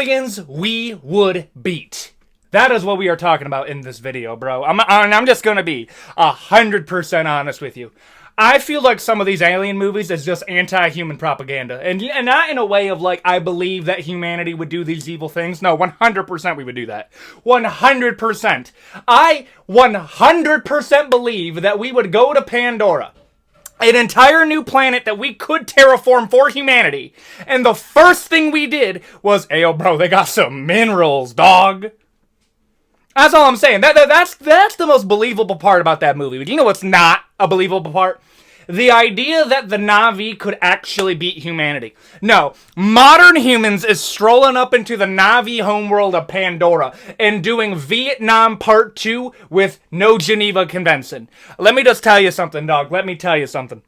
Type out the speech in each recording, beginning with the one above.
aliens we would beat. That is what we are talking about in this video, bro. I'm just gonna be 100% honest with you. I feel like some of these alien movies is just anti-human propaganda. And not in a way of like, I believe that humanity would do these evil things. No, 100% we would do that. 100%. I 100% believe that we would go to Pandora, an entire new planet that we could terraform for humanity. And the first thing we did was, hey, yo, bro, they got some minerals, dog. That's all I'm saying. That's the most believable part about that movie. But you know what's not a believable part? The idea that the Na'vi could actually beat humanity. No, modern humans is strolling up into the Na'vi homeworld of Pandora and doing Vietnam Part 2 with no Geneva Convention. Let me just tell you something, dog. Let me tell you something.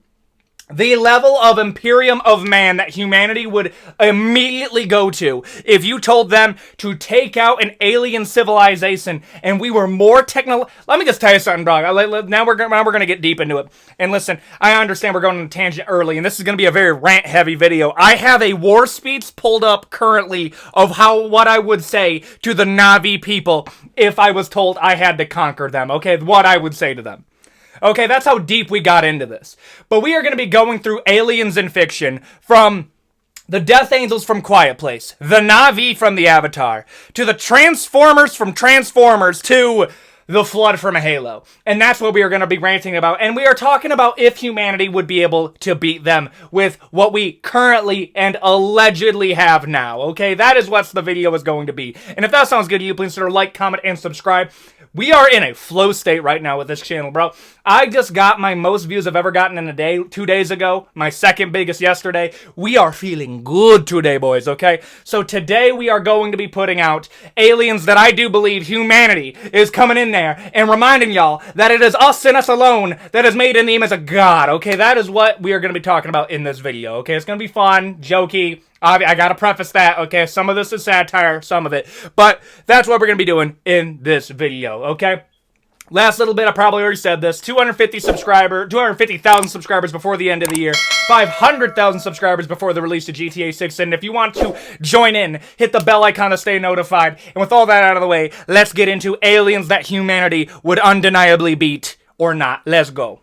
The level of Imperium of Man that humanity would immediately go to if you told them to take out an alien civilization and we were more Let me just tell you something, dog. Now we're going to get deep into it. And listen, I understand we're going on a tangent early, and this is going to be a very rant-heavy video. I have a war speech pulled up currently of what I would say to the Na'vi people if I was told I had to conquer them, okay? What I would say to them. Okay, that's how deep we got into this. But we are going to be going through aliens in fiction from the Death Angels from Quiet Place, the Na'vi from the Avatar, to the Transformers from Transformers, to the Flood from Halo. And that's what we are going to be ranting about. And we are talking about if humanity would be able to beat them with what we currently and allegedly have now. Okay, that is what the video is going to be. And if that sounds good to you, please consider like, comment, and subscribe. We are in a flow state right now with this channel, bro. I just got my most views I've ever gotten in a day 2 days ago. My second biggest yesterday. We are feeling good today, boys, okay? So today we are going to be putting out aliens that I do believe humanity is coming in there and reminding y'all that it is us and us alone that is made in the image of God, okay? That is what we are going to be talking about in this video, okay? It's going to be fun, jokey. I gotta preface that, okay? Some of this is satire, some of it. But that's what we're gonna be doing in this video, okay? Last little bit, I probably already said this. 250,000 subscribers before the end of the year. 500,000 subscribers before the release of GTA 6. And if you want to join in, hit the bell icon to stay notified. And with all that out of the way, let's get into aliens that humanity would undeniably beat or not. Let's go.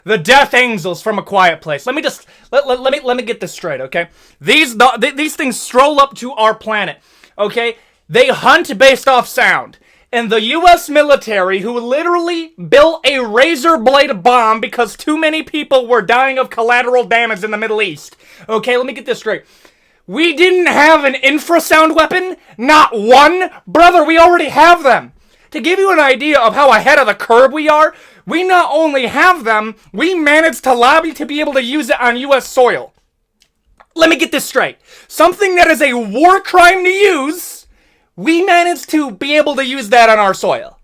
The Death Angels from A Quiet Place. Let me just let me get this straight, okay? These things stroll up to our planet, okay? They hunt based off sound. And the U.S. military, who literally built a razor blade bomb because too many people were dying of collateral damage in the Middle East. Okay, let me get this straight. We didn't have an infrasound weapon? Not one? Brother, we already have them. To give you an idea of how ahead of the curve we are, we not only have them, we managed to lobby to be able to use it on U.S. soil. Let me get this straight. Something that is a war crime to use, we managed to be able to use that on our soil.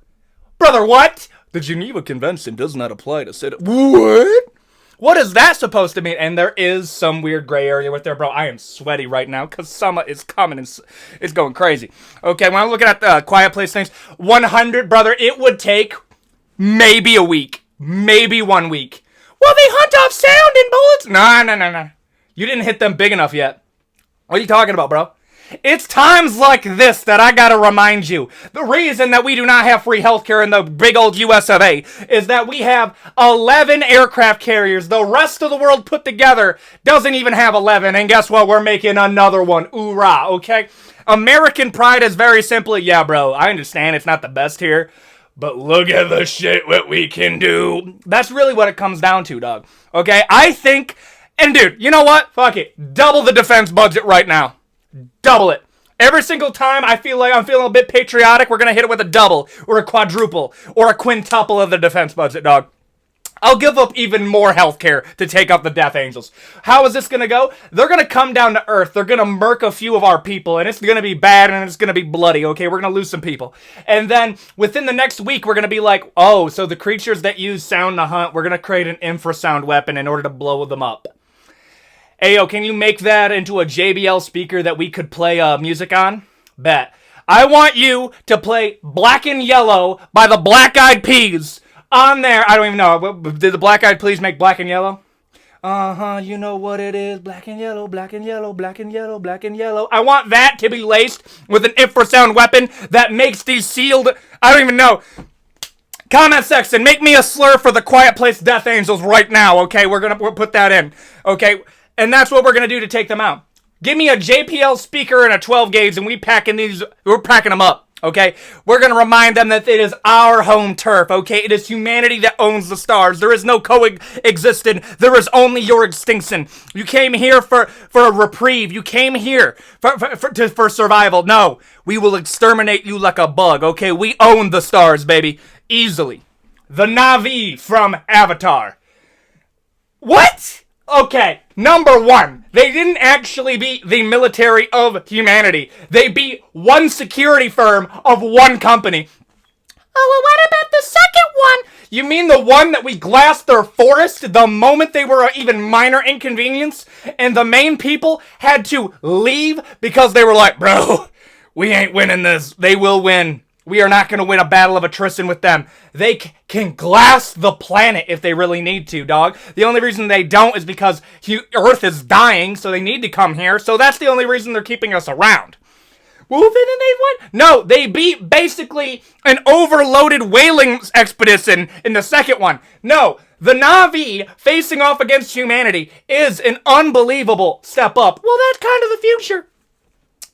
Brother, what? The Geneva Convention does not apply to What? What is that supposed to mean? And there is some weird gray area with there, bro. I am sweaty right now because summer is coming and it's going crazy. Okay, when I'm looking at the Quiet Place things, 100, brother, it would take maybe a week. Maybe 1 week. Well, they hunt off sound and bullets. No. You didn't hit them big enough yet. What are you talking about, bro? It's times like this that I gotta remind you. The reason that we do not have free healthcare in the big old US of A is that we have 11 aircraft carriers. The rest of the world put together doesn't even have 11. And guess what? We're making another one. Hoorah, okay? American pride is very simply, yeah, bro, I understand it's not the best here, but look at the shit what we can do. That's really what it comes down to, dog. Okay? I think, and dude, you know what? Fuck it. Double the defense budget right now. Double it. Every single time I feel like I'm feeling a bit patriotic, we're going to hit it with a double or a quadruple or a quintuple of the defense budget, dog. I'll give up even more healthcare to take up the Death Angels. How is this going to go? They're going to come down to Earth. They're going to murk a few of our people, and it's going to be bad, and it's going to be bloody, okay? We're going to lose some people. And then within the next week, we're going to be like, oh, so the creatures that use sound to hunt, we're going to create an infrasound weapon in order to blow them up. Ayo, can you make that into a JBL speaker that we could play music on? Bet. I want you to play Black and Yellow by the Black Eyed Peas on there. I don't even know. Did the Black Eyed Peas make Black and Yellow? You know what it is. Black and yellow, black and yellow, black and yellow, black and yellow. I want that to be laced with an infrasound weapon that makes these sealed... I don't even know. Comment section, make me a slur for the Quiet Place Death Angels right now, okay? We'll put that in, okay? And that's what we're gonna do to take them out. Give me a JPL speaker and a 12 gauge, and we're packing them up. Okay, we're going to remind them that it is our home turf, okay? It is humanity that owns the stars. There is no coexisting. There is only your extinction. You came here for a reprieve. You came here for survival. No, we will exterminate you like a bug, okay? We own the stars, baby. Easily. The Na'vi from Avatar. What? Okay, number one, they didn't actually beat the military of humanity. They beat one security firm of one company. Oh, well, what about the second one? You mean the one that we glassed their forest the moment they were even minor inconvenience? And the main people had to leave because they were like, bro, we ain't winning this. They will win. We are not going to win a battle of attrition with them. They can glass the planet if they really need to, dog. The only reason they don't is because Earth is dying, so they need to come here. So that's the only reason they're keeping us around. Well, then they won. No, they beat basically an overloaded whaling expedition in the second one. No, the Na'vi facing off against humanity is an unbelievable step up. Well, that's kind of the future.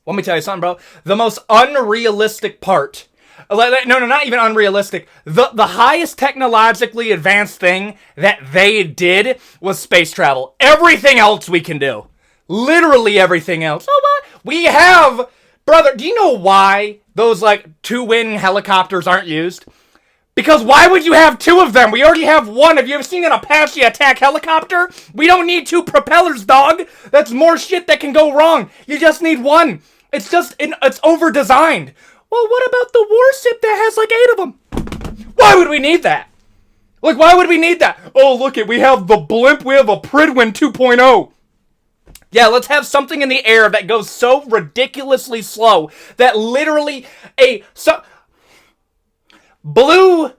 Let me tell you something, bro. The most unrealistic part... No, not even unrealistic. The highest technologically advanced thing that they did was space travel. Everything else we can do. Literally everything else. Oh, we have... Brother, do you know why those, two-wing helicopters aren't used? Because why would you have two of them? We already have one. Have you ever seen an Apache attack helicopter? We don't need two propellers, dog. That's more shit that can go wrong. You just need one. It's over-designed. Well, what about the warship that has 8 of them? Why would we need that? Why would we need that? Oh, look it, we have the blimp, we have a Pridwin 2.0. Yeah, let's have something in the air that goes so ridiculously slow that literally blue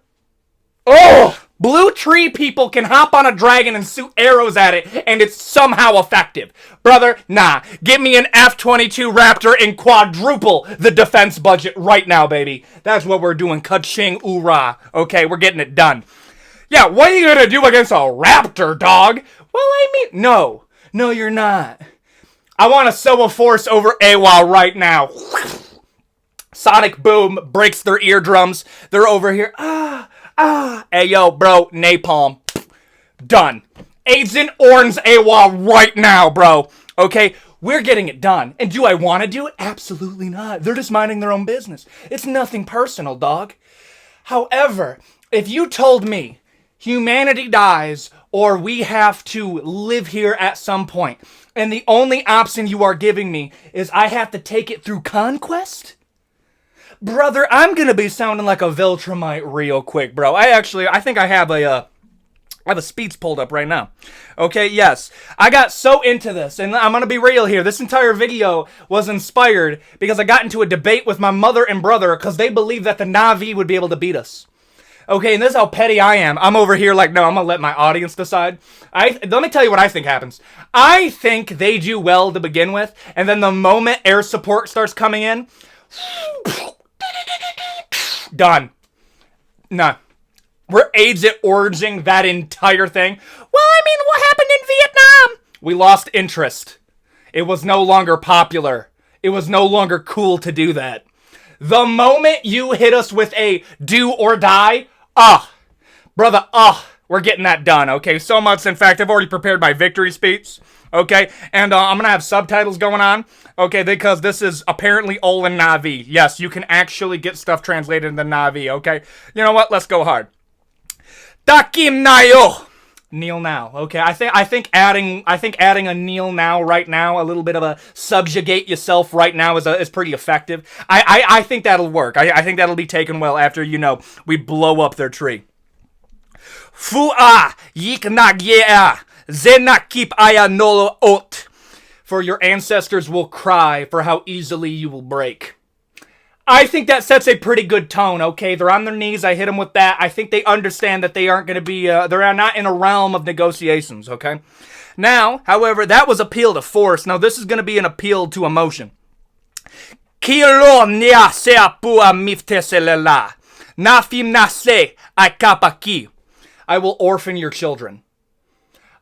tree people can hop on a dragon and shoot arrows at it, and it's somehow effective. Brother, nah. Give me an F-22 Raptor and quadruple the defense budget right now, baby. That's what we're doing. Ka-ching, oorah. Okay, we're getting it done. Yeah, what are you gonna do against a Raptor, dog? Well, I mean, no. No, you're not. I want to sow a force over AWOL right now. Sonic boom breaks their eardrums. They're over here. Hey, yo, bro, napalm. Done. Agent Orange AWOL right now, bro. Okay, we're getting it done. And do I want to do it? Absolutely not. They're just minding their own business. It's nothing personal, dog. However, if you told me humanity dies or we have to live here at some point, and the only option you are giving me is I have to take it through conquest? Brother, I'm gonna be sounding like a Viltrumite real quick, bro. I think I have a speech pulled up right now. Okay, yes. I got so into this, and I'm gonna be real here. This entire video was inspired because I got into a debate with my mother and brother because they believed that the Na'vi would be able to beat us. Okay, and this is how petty I am. I'm over here no, I'm gonna let my audience decide. Let me tell you what I think happens. I think they do well to begin with, and then the moment air support starts coming in, done. Nah. We're Agent Origing that entire thing. Well, I mean, what happened in Vietnam? We lost interest. It was no longer popular. It was no longer cool to do that. The moment you hit us with a do or die, brother, we're getting that done, okay? So much, in fact, I've already prepared my victory speech, okay? And I'm going to have subtitles going on, okay? Because this is apparently all in Na'vi. Yes, you can actually get stuff translated into Na'vi, okay? You know what? Let's go hard. Takim nayo. Kneel now, okay? I think adding a kneel now right now, a little bit of a subjugate yourself right now is pretty effective. I think that'll work. I think that'll be taken well after, we blow up their tree. Fu'a yiknagyea zenakip aya nolo ot. For your ancestors will cry for how easily you will break. I think that sets a pretty good tone, okay? They're on their knees. I hit them with that. I think they understand that they aren't going to be, they're not in a realm of negotiations, okay? Now, however, that was appeal to force. Now, this is going to be an appeal to emotion. Kilo nia sea pua mifteselela. Nafim nase akapaki. I will orphan your children.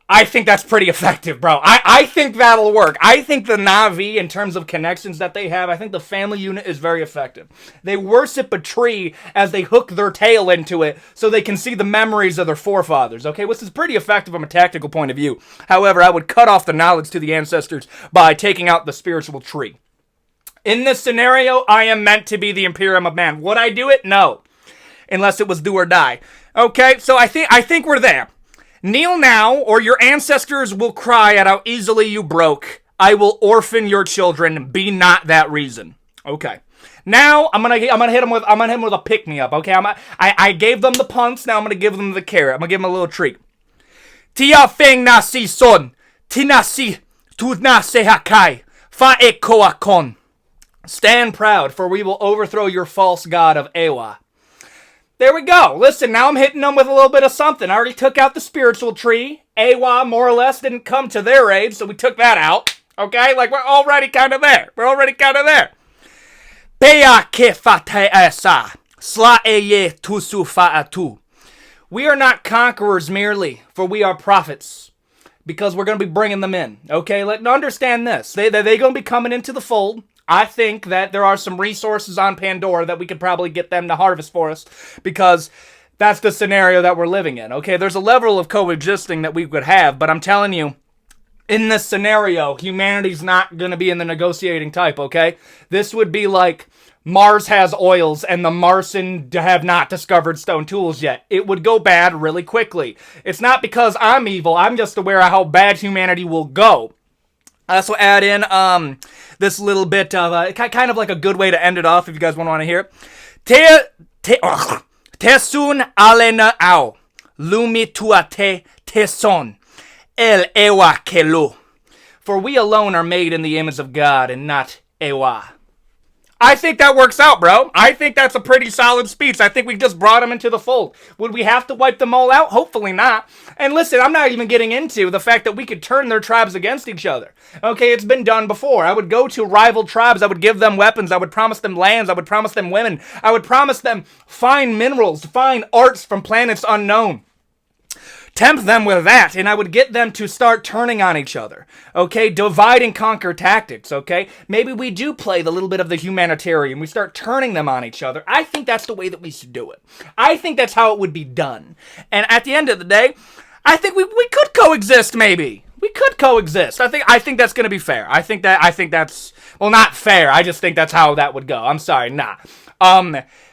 I think that's pretty effective, bro. I think that'll work. I think the Na'vi, in terms of connections that they have, I think the family unit is very effective. They worship a tree as they hook their tail into it so they can see the memories of their forefathers, okay? Which is pretty effective from a tactical point of view. However, I would cut off the knowledge to the ancestors by taking out the spiritual tree. In this scenario, I am meant to be the Imperium of Man. Would I do it? No. Unless it was do or die. Okay, so I think we're there. Kneel now, or your ancestors will cry at how easily you broke. I will orphan your children. Be not that reason. Okay. Now I'm gonna hit him with a pick me up. Okay. I gave them the punts. Now I'm gonna give them the carrot. I'm gonna give them a little treat. Tia feng nasi son, tinasi tu nase hakai fa ekoakon. Stand proud, for we will overthrow your false god of Ewa. There we go. Listen, now I'm hitting them with a little bit of something. I already took out the spiritual tree. Ewa, more or less, didn't come to their aid, so we took that out. Okay? Like, we're already kind of there. Peya ke fate esa. Sla eye tusu fa'atu. We are not conquerors merely, for we are prophets. Because we're going to be bringing them in. Okay? Understand this. They're going to be coming into the fold. I think that there are some resources on Pandora that we could probably get them to harvest for us, because that's the scenario that we're living in. Okay, there's a level of coexisting that we could have, but I'm telling you, in this scenario, humanity's not going to be in the negotiating type, okay? This would be like Mars has oils and the Martian have not discovered stone tools yet. It would go bad really quickly. It's not because I'm evil, I'm just aware of how bad humanity will go. I also add in this little bit of kind of like a good way to end it off if you guys want to hear it. Tesun alena au lumi tuate teson el ewa kelu. For we alone are made in the image of God and not Ewa. I think that works out, bro. I think that's a pretty solid speech. I think we just brought them into the fold. Would we have to wipe them all out? Hopefully not. And listen, I'm not even getting into the fact that we could turn their tribes against each other. Okay, it's been done before. I would go to rival tribes. I would give them weapons. I would promise them lands. I would promise them women. I would promise them fine minerals, fine arts from planets unknown. Tempt them with that, and I would get them to start turning on each other. Okay, divide and conquer tactics, okay? Maybe we do play the little bit of the humanitarian. We start turning them on each other. I think that's the way that we should do it. I think that's how it would be done. And at the end of the day, I think we could coexist, maybe. We could coexist. I think that's going to be fair. I think that's, well, not fair. I just think that's how that would go. I'm sorry, nah.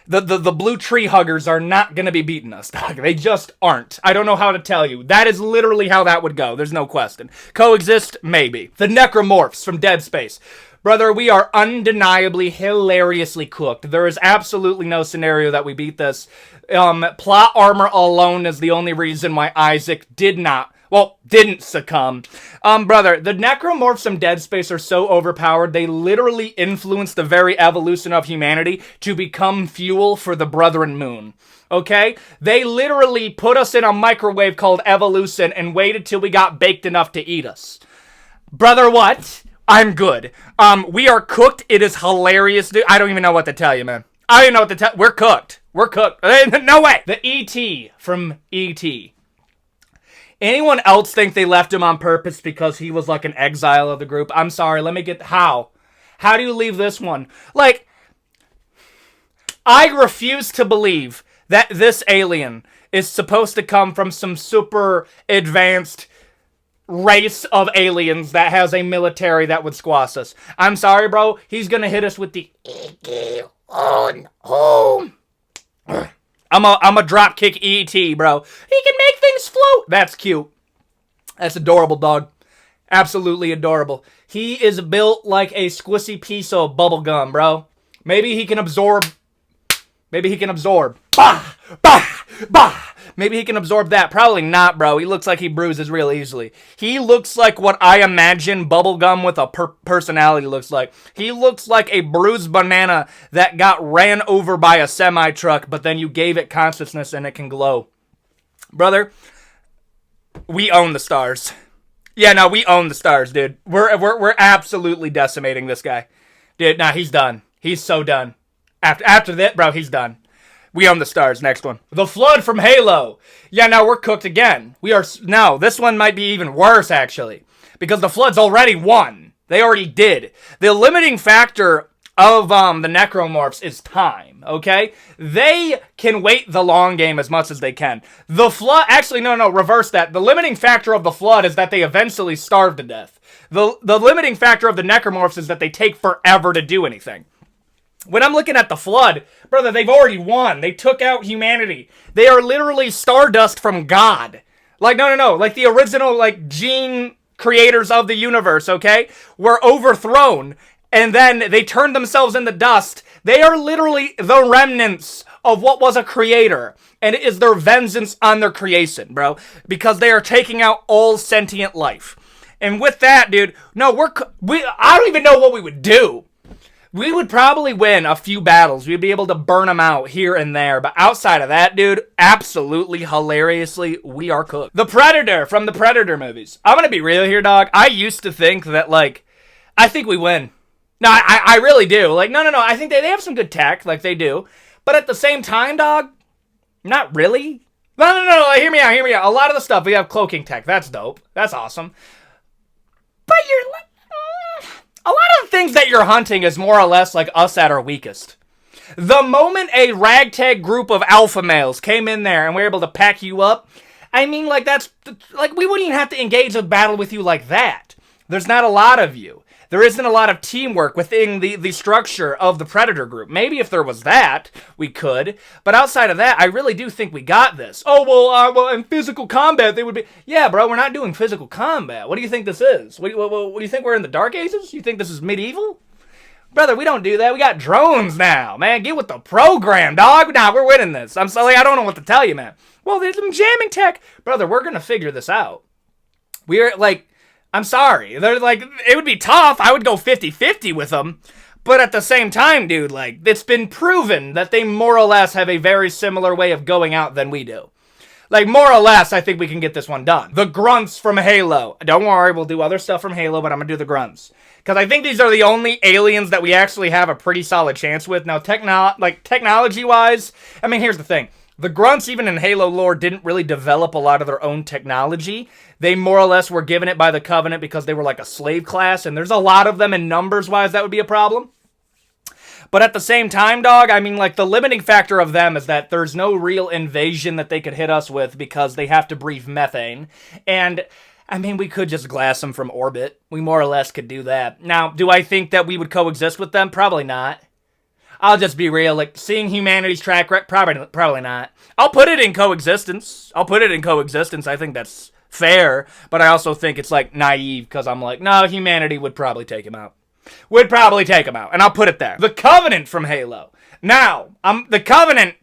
The blue tree huggers are not going to be beating us, dog. They just aren't. I don't know how to tell you. That is literally how that would go. There's no question. Coexist? Maybe. The Necromorphs from Dead Space. Brother, we are undeniably, hilariously cooked. There is absolutely no scenario that we beat this. Plot armor alone is the only reason why Isaac didn't succumb. Brother, the Necromorphs from Dead Space are so overpowered, they literally influence the very evolution of humanity to become fuel for the Brethren Moon. Okay? They literally put us in a microwave called evolution and waited till we got baked enough to eat us. Brother, what? I'm good. We are cooked. It is hilarious, dude. I don't even know what to tell you, man. I don't even know what to tell. We're cooked. We're cooked. No way. The E.T. from E.T. Anyone else think they left him on purpose because he was like an exile of the group? I'm sorry, let me get... How? How do you leave this one? Like, I refuse to believe that this alien is supposed to come from some super advanced race of aliens that has a military that would squash us. I'm sorry, bro. He's gonna hit us with the... on home. I'm a drop kick E.T., bro. He can make things float. That's cute. That's adorable, dog. Absolutely adorable. He is built like a squishy piece of bubble gum, bro. Maybe he can absorb. Bah! Bah! Bah! Maybe he can absorb that. Probably not, bro. He looks like he bruises real easily. He looks like what I imagine bubblegum with a personality looks like. He looks like a bruised banana that got ran over by a semi-truck, but then you gave it consciousness and it can glow. Brother, we own the stars. Yeah, no, we own the stars, dude. We're absolutely decimating this guy. Dude, nah, he's done. He's so done. After that, bro, he's done. We own the stars. Next one. The Flood from Halo. Yeah, now we're cooked again. No, this one might be even worse, actually. Because the Flood's already won. They already did. The limiting factor of the Necromorphs is time, okay? They can wait the long game as much as they can. The Flood... Actually, no, reverse that. The limiting factor of the Flood is that they eventually starve to death. The limiting factor of the Necromorphs is that they take forever to do anything. When I'm looking at the Flood, brother, they've already won. They took out humanity. They are literally stardust from God. Like, no. Like, the original, like, gene creators of the universe, okay, were overthrown, and then they turned themselves into dust. They are literally the remnants of what was a creator, and it is their vengeance on their creation, bro, because they are taking out all sentient life. And with that, dude, no, I don't even know what we would do. We would probably win a few battles. We'd be able to burn them out here and there. But outside of that, dude, absolutely hilariously, we are cooked. The Predator from the Predator movies. I'm going to be real here, dog. I used to think that, like, I think we win. No, I really do. Like, no. I think they have some good tech, like they do. But at the same time, dog, not really. No. Hear me out. A lot of the stuff, we have cloaking tech. That's dope. That's awesome. But you're like... A lot of the things that you're hunting is more or less like us at our weakest. The moment a ragtag group of alpha males came in there and were able to pack you up, I mean, like, that's, like, we wouldn't even have to engage a battle with you like that. There's not a lot of you. There isn't a lot of teamwork within the structure of the Predator group. Maybe if there was that, we could. But outside of that, I really do think we got this. Oh, well, in physical combat, they would be... Yeah, bro, we're not doing physical combat. What do you think this is? What do you think we're in the Dark Ages? You think this is medieval? Brother, we don't do that. We got drones now, man. Get with the program, dog. Nah, we're winning this. I'm sorry, I don't know what to tell you, man. Well, there's some jamming tech. Brother, we're going to figure this out. We're, like... I'm sorry. They're like, it would be tough. I would go 50-50 with them. But at the same time, dude, like, it's been proven that they more or less have a very similar way of going out than we do. Like, more or less, I think we can get this one done. The Grunts from Halo. Don't worry, we'll do other stuff from Halo, but I'm gonna do the Grunts. Because I think these are the only aliens that we actually have a pretty solid chance with. Now, technology-wise, I mean, here's the thing. The Grunts, even in Halo lore, didn't really develop a lot of their own technology. They more or less were given it by the Covenant because they were like a slave class, and there's a lot of them, and numbers-wise, that would be a problem. But at the same time, dog, I mean, like, the limiting factor of them is that there's no real invasion that they could hit us with because they have to breathe methane. And, I mean, we could just glass them from orbit. We more or less could do that. Now, do I think that we would coexist with them? Probably not. I'll just be real, like, seeing humanity's track record, probably not. I'll put it in coexistence. I think that's fair, but I also think it's, like, naive, because I'm like, no, humanity would probably take him out. And I'll put it there. The Covenant from Halo. Now, the Covenant,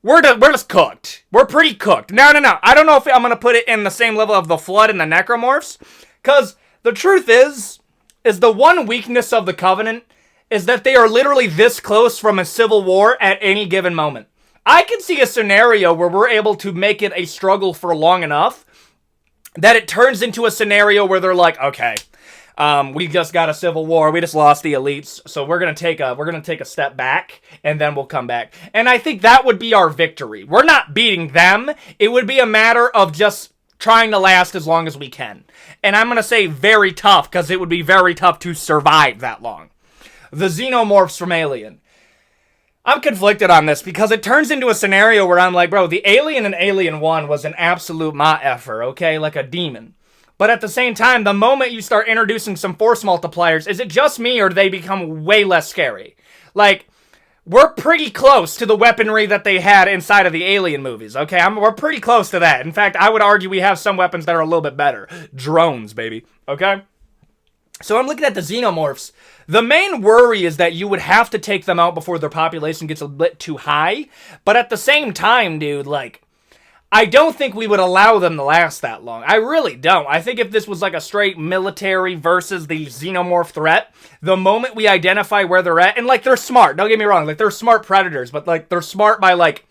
we're just cooked. We're pretty cooked. No. I don't know if I'm going to put it in the same level of the Flood and the Necromorphs, because the truth is the one weakness of the Covenant is that they are literally this close from a civil war at any given moment. I can see a scenario where we're able to make it a struggle for long enough that it turns into a scenario where they're like, okay, we just got a civil war, we just lost the elites, so we're gonna take a step back, and then we'll come back. And I think that would be our victory. We're not beating them. It would be a matter of just trying to last as long as we can. And I'm gonna say very tough, because it would be very tough to survive that long. The Xenomorphs from Alien. I'm conflicted on this because it turns into a scenario where I'm like, bro, the alien in Alien 1 was an absolute ma-effer, okay? Like a demon. But at the same time, the moment you start introducing some force multipliers, is it just me or do they become way less scary? Like, we're pretty close to the weaponry that they had inside of the Alien movies, okay? We're pretty close to that. In fact, I would argue we have some weapons that are a little bit better. Drones, baby, okay? So I'm looking at the Xenomorphs. The main worry is that you would have to take them out before their population gets a bit too high. But at the same time, dude, like, I don't think we would allow them to last that long. I really don't. I think if this was like a straight military versus the Xenomorph threat, the moment we identify where they're at, and like they're smart, don't get me wrong, like they're smart predators, but like they're smart by like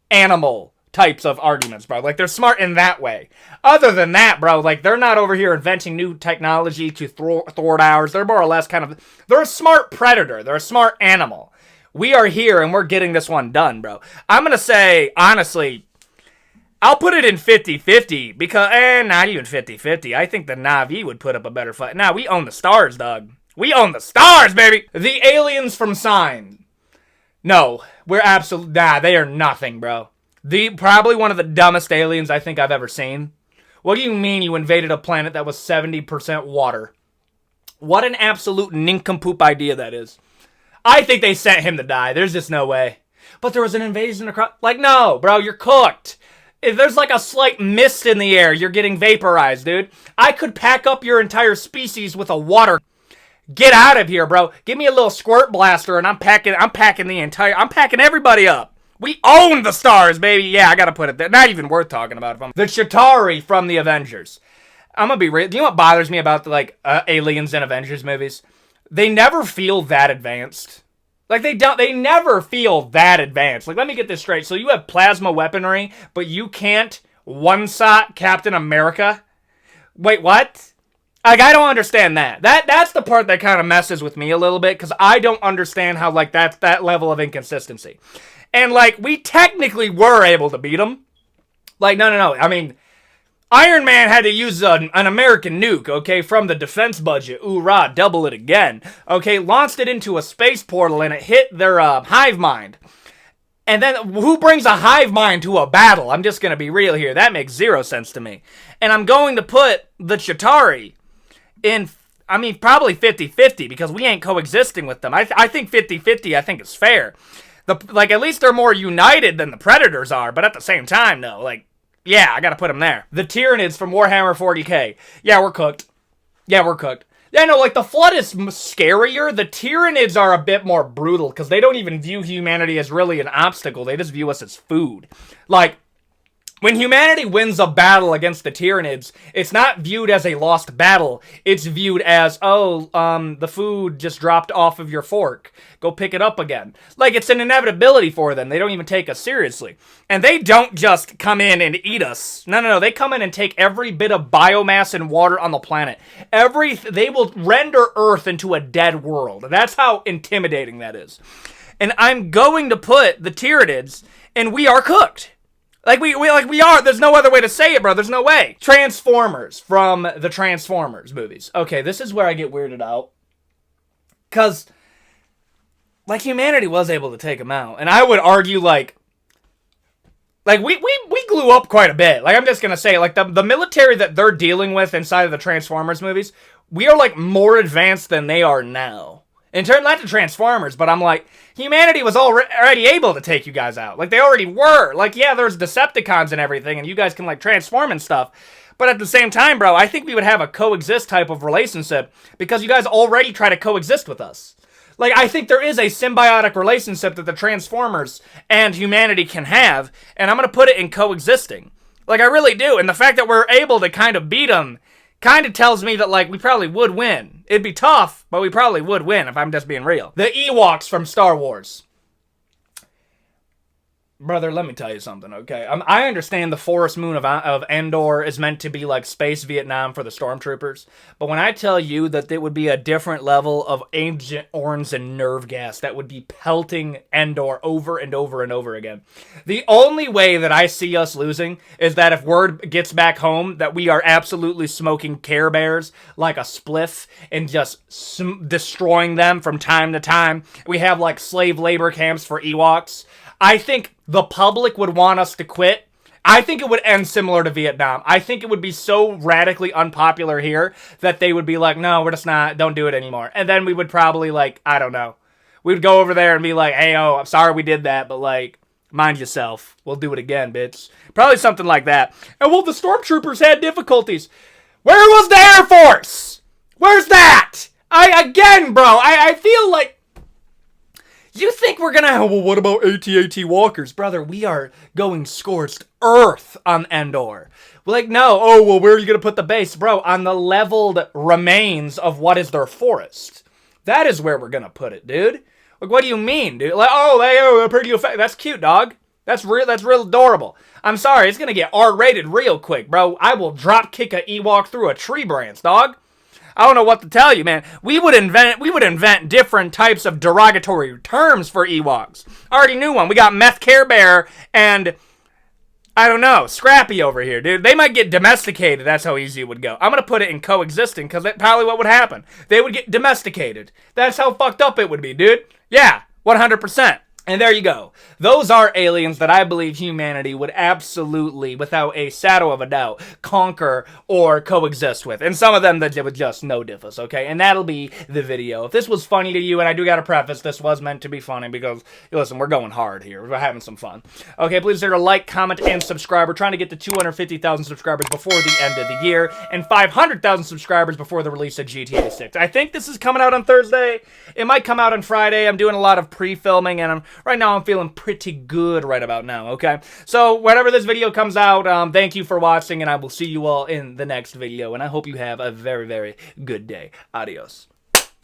animal types of arguments, bro. Like they're smart in that way. Other than that, bro, like they're not over here inventing new technology to thwart ours. They're more or less kind of, they're a smart predator. They're a smart animal. We are here and we're getting this one done, bro. I'm going to say, honestly, I'll put it in 50-50 because, not even 50-50. I think the Na'vi would put up a better fight. Nah, we own the stars, dog. We own the stars, baby. The aliens from Sign. No, we're absolutely, they are nothing, bro. Probably one of the dumbest aliens I think I've ever seen. What do you mean you invaded a planet that was 70% water? What an absolute nincompoop idea that is. I think they sent him to die. There's just no way. But there was an invasion across, like, no, bro, you're cooked. If there's like a slight mist in the air, you're getting vaporized, dude. I could pack up your entire species with a water. Get out of here, bro. Give me a little squirt blaster and I'm packing everybody up. We own the stars, baby. Yeah, I gotta put it there. Not even worth talking about. The Chitauri from the Avengers. I'm gonna be real. Do you know what bothers me about the aliens in Avengers movies? They never feel that advanced. Like, they never feel that advanced. Like, let me get this straight. So you have plasma weaponry, but you can't one-shot Captain America? Wait, what? Like, I don't understand that. That's the part that kind of messes with me a little bit, because I don't understand how, like, that's that level of inconsistency. And, like, we technically were able to beat them. Like, no. I mean, Iron Man had to use an American nuke, okay, from the defense budget. Ooh-rah, double it again. Okay, launched it into a space portal and it hit their hive mind. And then, who brings a hive mind to a battle? I'm just going to be real here. That makes zero sense to me. And I'm going to put the Chitauri in, I mean, probably 50-50 because we ain't coexisting with them. I think 50-50, I think is fair. At least they're more united than the Predators are, but at the same time, no, like, yeah, I gotta put them there. The Tyranids from Warhammer 40k. Yeah, we're cooked. Yeah, no, like, the Flood is scarier. The Tyranids are a bit more brutal, because they don't even view humanity as really an obstacle. They just view us as food. Like, when humanity wins a battle against the Tyranids, it's not viewed as a lost battle. It's viewed as, the food just dropped off of your fork. Go pick it up again. Like, it's an inevitability for them. They don't even take us seriously. And they don't just come in and eat us. No. They come in and take every bit of biomass and water on the planet. They will render Earth into a dead world. That's how intimidating that is. And I'm going to put the Tyranids, and we are cooked. Like, we are. There's no other way to say it, bro. There's no way. Transformers from the Transformers movies. Okay, this is where I get weirded out. Because, like, humanity was able to take them out. And I would argue, like we grew up quite a bit. Like, I'm just going to say, like, the military that they're dealing with inside of the Transformers movies, we are, like, more advanced than they are now. In terms, not the Transformers, but I'm like, humanity was already able to take you guys out. Like, they already were. Like, yeah, there's Decepticons and everything, and you guys can, like, transform and stuff. But at the same time, bro, I think we would have a coexist type of relationship because you guys already try to coexist with us. Like, I think there is a symbiotic relationship that the Transformers and humanity can have, and I'm going to put it in coexisting. Like, I really do. And the fact that we're able to kind of beat them kind of tells me that, like, we probably would win. It'd be tough, but we probably would win if I'm just being real. The Ewoks from Star Wars. Brother, let me tell you something, okay? I understand the forest moon of Endor is meant to be like space Vietnam for the stormtroopers, but when I tell you that it would be a different level of Agent Orange and nerve gas that would be pelting Endor over and over and over again, the only way that I see us losing is that if word gets back home that we are absolutely smoking Care Bears like a spliff and just destroying them from time to time. We have like slave labor camps for Ewoks. I think the public would want us to quit. I think it would end similar to Vietnam. I think it would be so radically unpopular here that they would be like, no, we're just not, don't do it anymore. And then we would probably, like, I don't know. We'd go over there and be like, hey, I'm sorry we did that, but, like, mind yourself. We'll do it again, bitch. Probably something like that. And, well, the stormtroopers had difficulties. Where was the Air Force? Where's that? Again, bro, I feel like, you think think we're gonna have, well, what about AT-AT walkers? Brother, we are going scorched earth on Endor. We're like, no, oh, well, where are you gonna put the base? Bro, on the leveled remains of what is their forest. That is where we're gonna put it, dude. Like, what do you mean, dude? Like, oh, they're pretty effective. That's cute, dog. That's real adorable. I'm sorry, it's gonna get R-rated real quick, bro. I will drop kick a Ewok through a tree branch, dog. I don't know what to tell you, man. We would invent different types of derogatory terms for Ewoks. I already knew one. We got Meth Care Bear and, I don't know, Scrappy over here, dude. They might get domesticated. That's how easy it would go. I'm going to put it in coexisting because that's probably what would happen. They would get domesticated. That's how fucked up it would be, dude. Yeah, 100%. And there you go. Those are aliens that I believe humanity would absolutely, without a shadow of a doubt, conquer or coexist with. And some of them that would just no difference, okay? And that'll be the video. If this was funny to you, and I do got to preface, this was meant to be funny because, listen, we're going hard here. We're having some fun. Okay, please consider like, comment, and subscribe. We're trying to get to 250,000 subscribers before the end of the year and 500,000 subscribers before the release of GTA 6. I think this is coming out on Thursday. It might come out on Friday. I'm doing a lot of pre-filming, and right now I'm feeling pretty good right about now, okay? So, whenever this video comes out, thank you for watching, and I will see you all in the next video, and I hope you have a very, very good day. Adios.